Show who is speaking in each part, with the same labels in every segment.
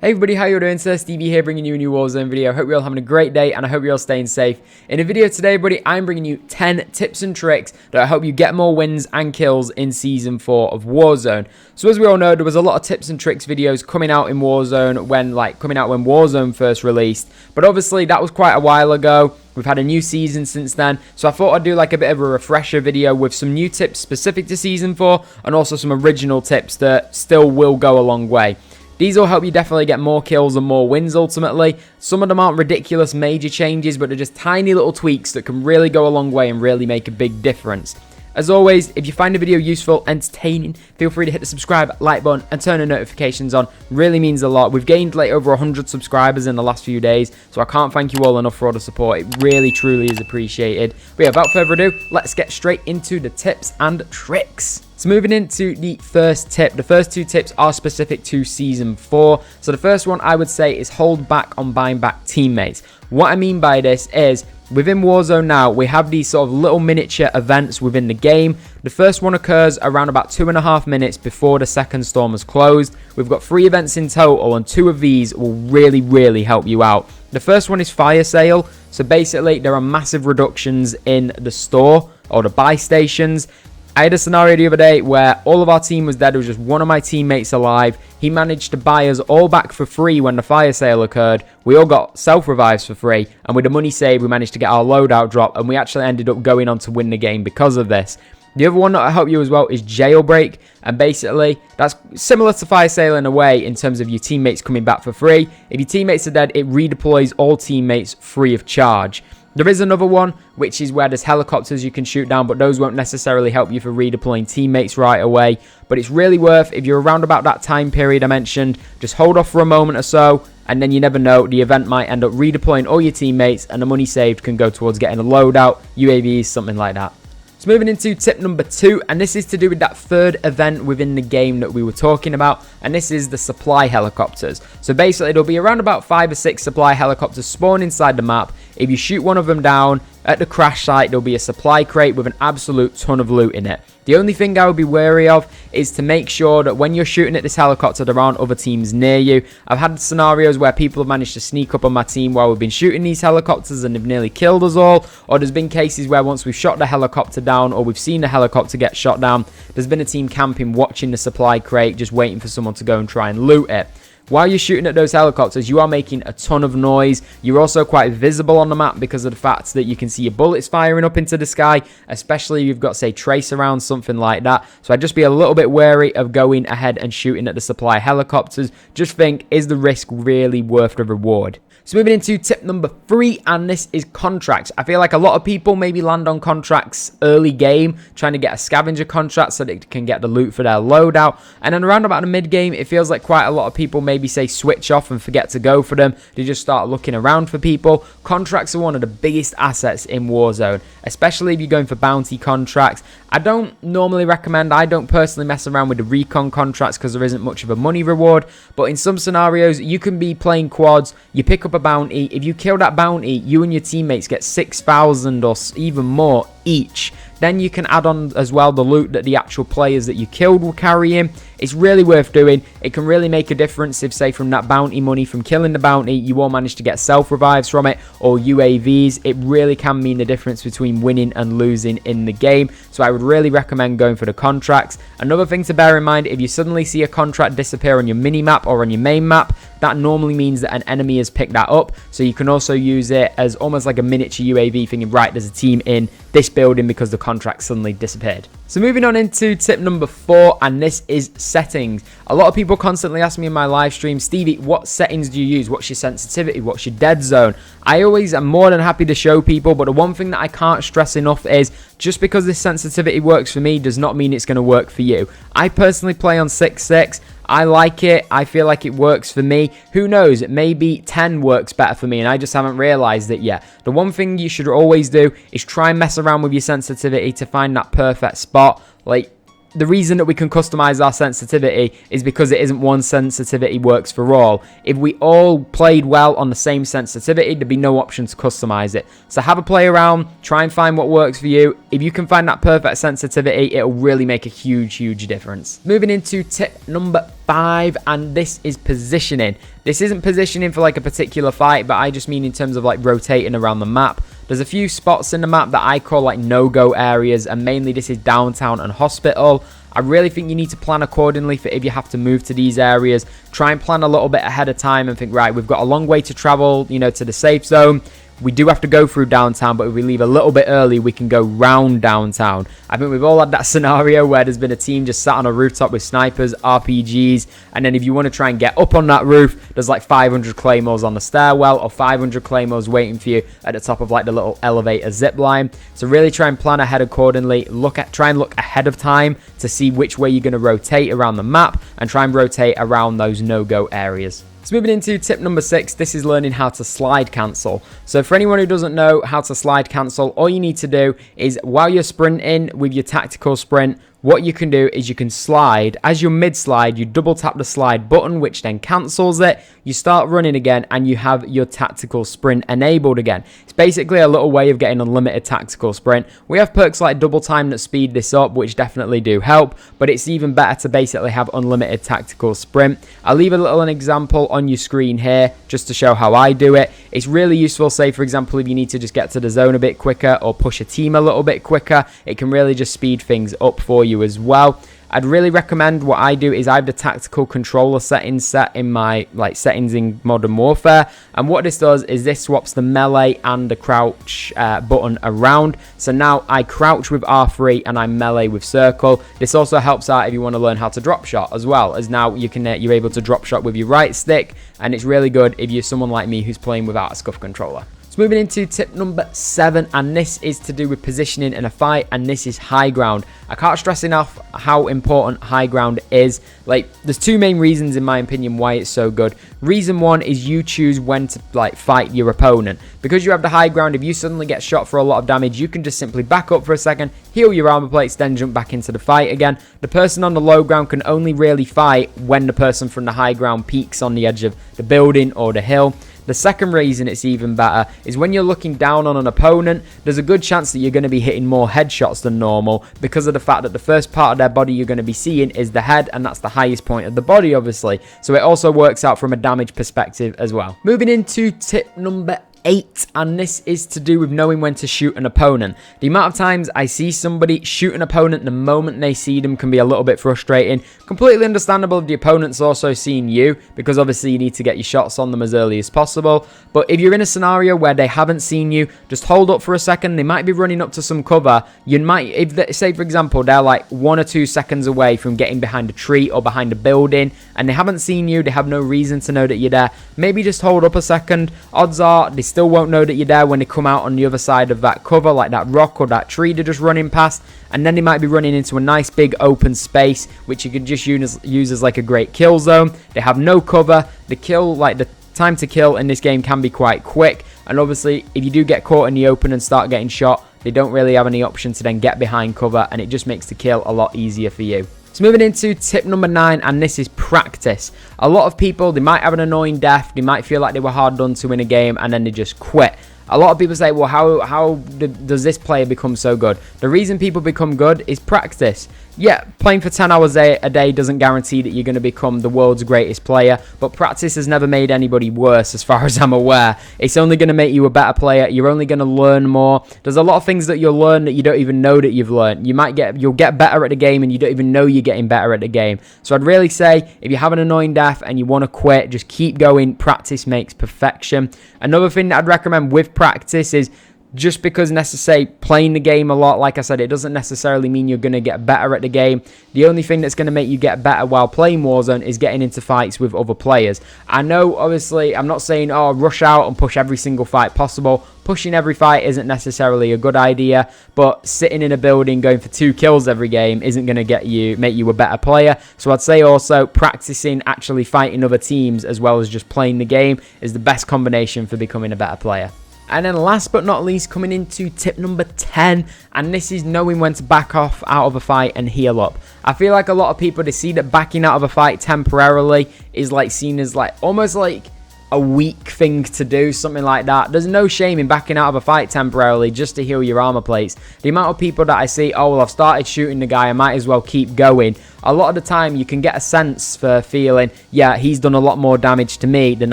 Speaker 1: Hey everybody, how you doing? Sir Stevie here, bringing you a new Warzone video. I hope you're all having a great day and I hope you're all staying safe. In the video today, everybody, I'm bringing you 10 tips and tricks that help you get more wins and kills in Season 4 of Warzone. So as we all know, there was a lot of tips and tricks videos coming out in Warzone when Warzone first released. But obviously, that was quite a while ago. We've had a new season since then, so I thought I'd do like a bit of a refresher video with some new tips specific to Season 4 and also some original tips that still will go a long way. These will help you definitely get more kills and more wins ultimately. Some of them aren't ridiculous major changes, but they're just tiny little tweaks that can really go a long way and really make a big difference. As always, if you find the video useful, entertaining, feel free to hit the subscribe, like button and turn the notifications on. Really means a lot. We've gained like over 100 subscribers in the last few days, so I can't thank you all enough for all the support. It really, truly is appreciated. But yeah, without further ado, let's get straight into the tips and tricks. So moving into the first tip, the first two tips are specific to Season 4. So the first one I would say is hold back on buying back teammates. What I mean by this is, within Warzone now, we have these sort of little miniature events within the game. The first one occurs around about 2.5 minutes before the second storm has closed. We've got 3 events in total, and 2 of these will really help you out. The first one is fire sale. So basically, there are massive reductions in the store or the buy stations. I had a scenario the other day where all of our team was dead. There was just one of my teammates alive. He managed to buy us all back for free when the fire sale occurred. We all got self-revives for free, and with the money saved, we managed to get our loadout drop, and we actually ended up going on to win the game because of this. The other one that will help you as well is jailbreak, and basically that's similar to fire sale in a way in terms of your teammates coming back for free. If your teammates are dead, it redeploys all teammates free of charge. There is another one, which is where there's helicopters you can shoot down, but those won't necessarily help you for redeploying teammates right away. But it's really worth, if you're around about that time period I mentioned, just hold off for a moment or so, and then you never know, the event might end up redeploying all your teammates, and the money saved can go towards getting a loadout, UAVs, something like that. So moving into tip number 2, and this is to do with that third event within the game that we were talking about, and this is the supply helicopters. So basically, there'll be around about 5 or 6 supply helicopters spawn inside the map. If you shoot one of them down at the crash site, there'll be a supply crate with an absolute ton of loot in it. The only thing I would be wary of is to make sure that when you're shooting at this helicopter, there aren't other teams near you. I've had scenarios where people have managed to sneak up on my team while we've been shooting these helicopters and they've nearly killed us all. Or there's been cases where once we've shot the helicopter down or we've seen the helicopter get shot down, there's been a team camping watching the supply crate just waiting for someone to go and try and loot it. While you're shooting at those helicopters, you are making a ton of noise. You're also quite visible on the map because of the fact that you can see your bullets firing up into the sky, especially if you've got, say, trace around, something like that. So I'd just be a little bit wary of going ahead and shooting at the supply helicopters. Just think, is the risk really worth the reward? So moving into tip number 3, and this is contracts. I feel like a lot of people maybe land on contracts early game, trying to get a scavenger contract so they can get the loot for their loadout. And then around about the mid game, it feels like quite a lot of people maybe say switch off and forget to go for them. They just start looking around for people. Contracts are one of the biggest assets in Warzone, especially if you're going for bounty contracts. I don't normally recommend, I don't personally mess around with the recon contracts because there isn't much of a money reward. But in some scenarios, you can be playing quads, you pick up a bounty. If you kill that bounty, you and your teammates get 6,000 or even more each. Then you can add on as well the loot that the actual players that you killed will carry in. It's really worth doing. It can really make a difference if, say, from that bounty money, from killing the bounty, you all manage to get self-revives from it or UAVs. It really can mean the difference between winning and losing in the game. So I would really recommend going for the contracts. Another thing to bear in mind, if you suddenly see a contract disappear on your mini-map or on your main map, that normally means that an enemy has picked that up. So you can also use it as almost like a miniature UAV, thinking, right, there's a team in this building because the contract suddenly disappeared. So moving on into tip number 4, and this is settings. A lot of people constantly ask me in my live stream, Stevie, what settings do you use? What's your sensitivity? What's your dead zone? I always am more than happy to show people, but the one thing that I can't stress enough is just because this sensitivity works for me does not mean it's going to work for you. I personally play on 6.6. I like it. I feel like it works for me. Who knows? Maybe 10 works better for me and I just haven't realized it yet. The one thing you should always do is try and mess around with your sensitivity to find that perfect spot. Like, the reason that we can customize our sensitivity is because it isn't one sensitivity works for all. If we all played well on the same sensitivity, there'd be no option to customize it. So have a play around, try and find what works for you. If you can find that perfect sensitivity, it'll really make a huge difference. Moving into tip number 5, and this is positioning. This isn't positioning for like a particular fight, but I just mean in terms of like rotating around the map. There's a few spots in the map that I call like no-go areas, and mainly this is downtown and hospital. I really think you need to plan accordingly for if you have to move to these areas. Try and plan a little bit ahead of time and think, right, we've got a long way to travel, you know, to the safe zone. We do have to go through downtown, but if we leave a little bit early, we can go round downtown. I think we've all had that scenario where there's been a team just sat on a rooftop with snipers, RPGs, and then if you want to try and get up on that roof, there's like 500 claymores on the stairwell or 500 claymores waiting for you at the top of like the little elevator zip line. So really try and plan ahead accordingly. Try and look ahead of time to see which way you're going to rotate around the map and try and rotate around those no-go areas. So moving into tip number 6, this is learning how to slide cancel. So for anyone who doesn't know how to slide cancel, all you need to do is while you're sprinting with your tactical sprint, what you can do is you can slide. As you're mid-slide, you double tap the slide button, which then cancels it. You start running again, and you have your tactical sprint enabled again. It's basically a little way of getting unlimited tactical sprint. We have perks like double time that speed this up, which definitely do help, but it's even better to basically have unlimited tactical sprint. I'll leave a little example on your screen here just to show how I do it. It's really useful, say for example, if you need to just get to the zone a bit quicker or push a team a little bit quicker, it can really just speed things up for you as well. I'd really recommend what I do is I have the tactical controller settings set in my settings in Modern Warfare, and what this does is this swaps the melee and the crouch button around. So now I crouch with R3 and I melee with circle. This also helps out if you want to learn how to drop shot as well, as now you're able to drop shot with your right stick, and it's really good if you're someone like me who's playing without a scuff controller. So moving into tip number 7, and this is to do with positioning in a fight, and this is high ground. I can't stress enough how important high ground is. There's two main reasons in my opinion why it's so good. Reason 1 is you choose when to fight your opponent. Because you have the high ground, if you suddenly get shot for a lot of damage, you can just simply back up for a second, heal your armor plates, then jump back into the fight again. The person on the low ground can only really fight when the person from the high ground peaks on the edge of the building or the hill. The second reason it's even better is when you're looking down on an opponent, there's a good chance that you're going to be hitting more headshots than normal because of the fact that the first part of their body you're going to be seeing is the head, and that's the highest point of the body obviously. So it also works out from a damage perspective as well. Moving into tip number 8, and this is to do with knowing when to shoot an opponent. The amount of times I see somebody shoot an opponent the moment they see them can be a little bit frustrating. Completely understandable if the opponent's also seeing you, because obviously you need to get your shots on them as early as possible. But if you're in a scenario where they haven't seen you, just hold up for a second. They might be running up to some cover. If they, say for example, they're like 1 or 2 seconds away from getting behind a tree or behind a building, and they haven't seen you, they have no reason to know that you're there. Maybe just hold up a second. Odds are they still won't know that you're there when they come out on the other side of that cover, like that rock or that tree they're just running past, and then they might be running into a nice big open space which you can just use as like a great kill zone. They have no cover. The time to kill in this game can be quite quick, and obviously if you do get caught in the open and start getting shot, they don't really have any option to then get behind cover, and it just makes the kill a lot easier for you. So moving into tip number 9, and this is practice. A lot of people, they might have an annoying death, they might feel like they were hard done to in a game, and then they just quit. A lot of people say, well, how does this player become so good? The reason people become good is practice. Yeah, playing for 10 hours a day doesn't guarantee that you're going to become the world's greatest player, but practice has never made anybody worse as far as I'm aware. It's only going to make you a better player. You're only going to learn more. There's a lot of things that you'll learn that you don't even know that you've learned. You'll get better at the game and you don't even know you're getting better at the game. So I'd really say if you have an annoying death and you want to quit, just keep going. Practice makes perfection. Another thing that I'd recommend with practice is just because necessarily playing the game a lot, like I said, it doesn't necessarily mean you're going to get better at the game. The only thing that's going to make you get better while playing Warzone is getting into fights with other players. I know, obviously, I'm not saying, oh, rush out and push every single fight possible. Pushing every fight isn't necessarily a good idea, but sitting in a building going for 2 kills every game isn't going to make you a better player. So I'd say also practicing actually fighting other teams as well as just playing the game is the best combination for becoming a better player. And then last but not least, coming into tip number 10, and this is knowing when to back off out of a fight and heal up. I feel like a lot of people, they see that backing out of a fight temporarily is like seen as like almost like a weak thing to do, something like that. There's no shame in backing out of a fight temporarily just to heal your armor plates. The amount of people that I see, oh well, I've started shooting the guy, I might as well keep going. A lot of the time you can get a sense for feeling, yeah, he's done a lot more damage to me than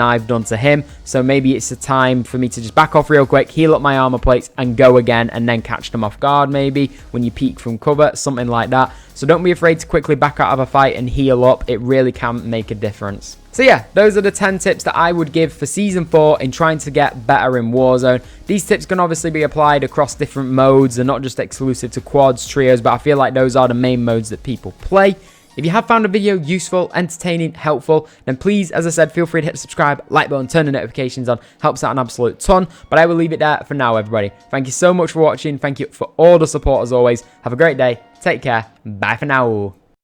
Speaker 1: I've done to him, so maybe it's a time for me to just back off real quick, heal up my armor plates and go again, and then catch them off guard maybe when you peek from cover, something like that. So don't be afraid to quickly back out of a fight and heal up. It really can make a difference. So yeah, those are the 10 tips that I would give for Season 4 in trying to get better in Warzone. These tips can obviously be applied across different modes. They're not just exclusive to quads, trios, but I feel like those are the main modes that people play. If you have found a video useful, entertaining, helpful, then please, as I said, feel free to hit the subscribe, like button, turn the notifications on. Helps out an absolute ton. But I will leave it there for now, everybody. Thank you so much for watching. Thank you for all the support as always. Have a great day. Take care. Bye for now.